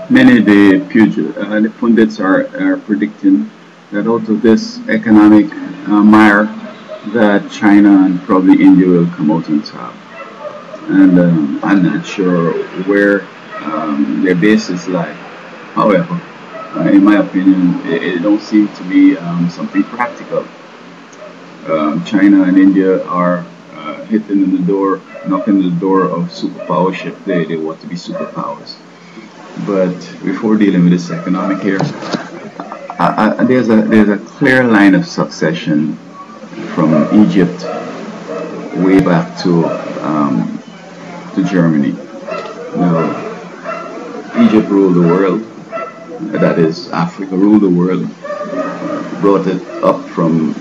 Many of the pundits are predicting that out of this economic mire, that China and probably India will come out on top. And I'm not sure where their bases lie. However, in my opinion, it don't seem to be something practical. China and India are hitting in the door, knocking the door of superpowership. They want to be superpowers. But before dealing with this economic here, there's a clear line of succession from Egypt way back to Germany. Now, Egypt ruled the world. That is, Africa ruled the world. Brought it up from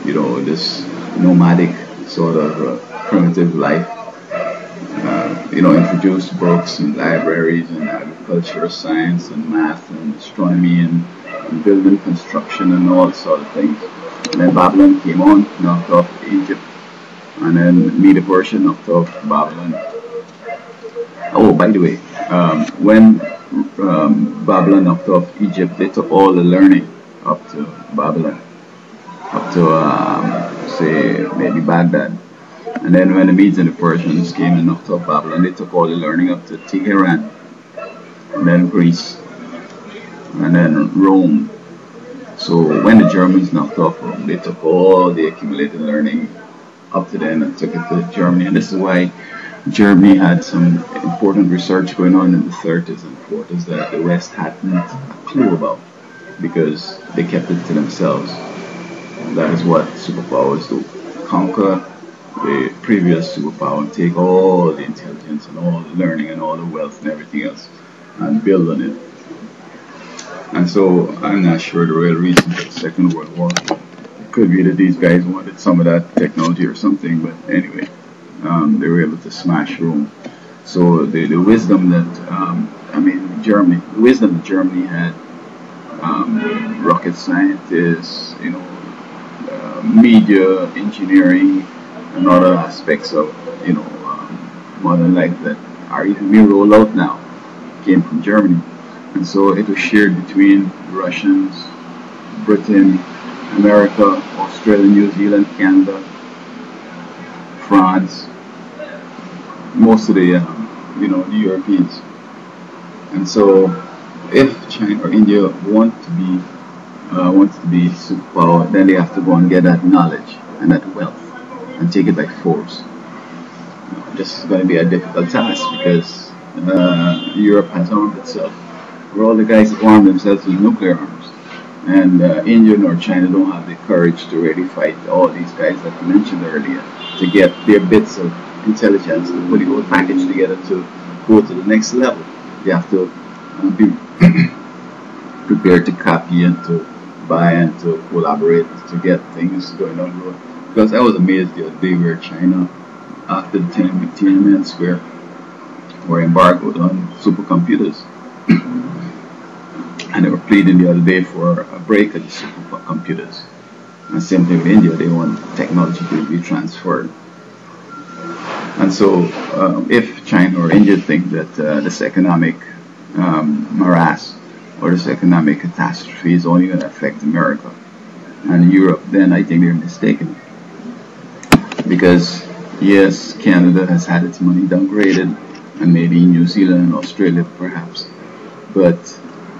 this nomadic sort of primitive life. Introduced books and libraries and agricultural science and math and astronomy and building construction and all sort of things. And then Babylon came on, knocked off Egypt, and then Medo Persia knocked off Babylon. Oh, by the way, when Babylon knocked off Egypt, they took all the learning up to Babylon, up to say maybe Baghdad. And then when the Medes and the Persians came and knocked off Babylon, they took all the learning up to Tehran, and then Greece, and then Rome. So when the Germans knocked off Rome, they took all the accumulated learning up to them and took it to Germany. And this is why Germany had some important research going on in the 30s and 40s that the West hadn't a clue about, because they kept it to themselves. And that is what superpowers do: conquer the previous superpower and take all the intelligence and all the learning and all the wealth and everything else and build on it. And so I'm not sure the real reason for the Second World War. It could be that these guys wanted some of that technology or something, but anyway, they were able to smash Rome. So the wisdom that Germany, the wisdom that Germany had, rocket scientists, media engineering, and other aspects of modern life that are even being rolled out now came from Germany. And so it was shared between Russians, Britain, America, Australia, New Zealand, Canada, France, most of the the Europeans. And so if China or India wants to be superpower, then they have to go and get that knowledge and that wealth and take it by force. This is going to be a difficult task because Europe has armed itself. Where all the guys have armed themselves with nuclear arms, and India nor China don't have the courage to really fight all these guys that you mentioned earlier to get their bits of intelligence to put the whole package together to go to the next level. They have to be prepared to copy and to buy and to collaborate to get things going on the road. Because I was amazed the other day where China, after the Tiananmen Square, were embargoed on supercomputers. And they were pleading the other day for a break of the supercomputers. And same thing with India, they want technology to be transferred. And so if China or India think that this economic morass or this economic catastrophe is only going to affect America and Europe, then I think they're mistaken. Because yes, Canada has had its money downgraded, and maybe New Zealand and Australia perhaps. But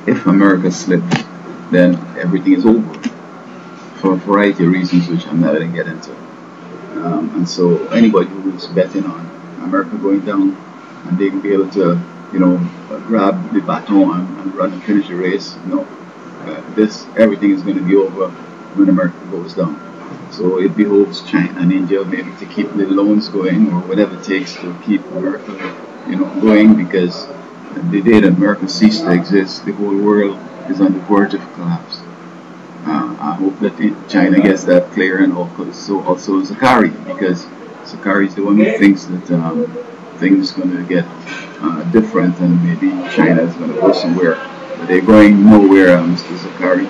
if America slips, then everything is over for a variety of reasons which I'm not going to get into. And so anybody who is betting on America going down and they can be able to, grab the baton and run and finish the race, everything is going to be over when America goes down. So it behoves China and India maybe to keep the loans going or whatever it takes to keep America, going, because the day that America ceases to exist, the whole world is on the verge of collapse. I hope that China gets that clear, and also Zakari, because Zakari is the one who thinks that things are going to get different and maybe China is going to go somewhere. But they're going nowhere, Mr. Zakari.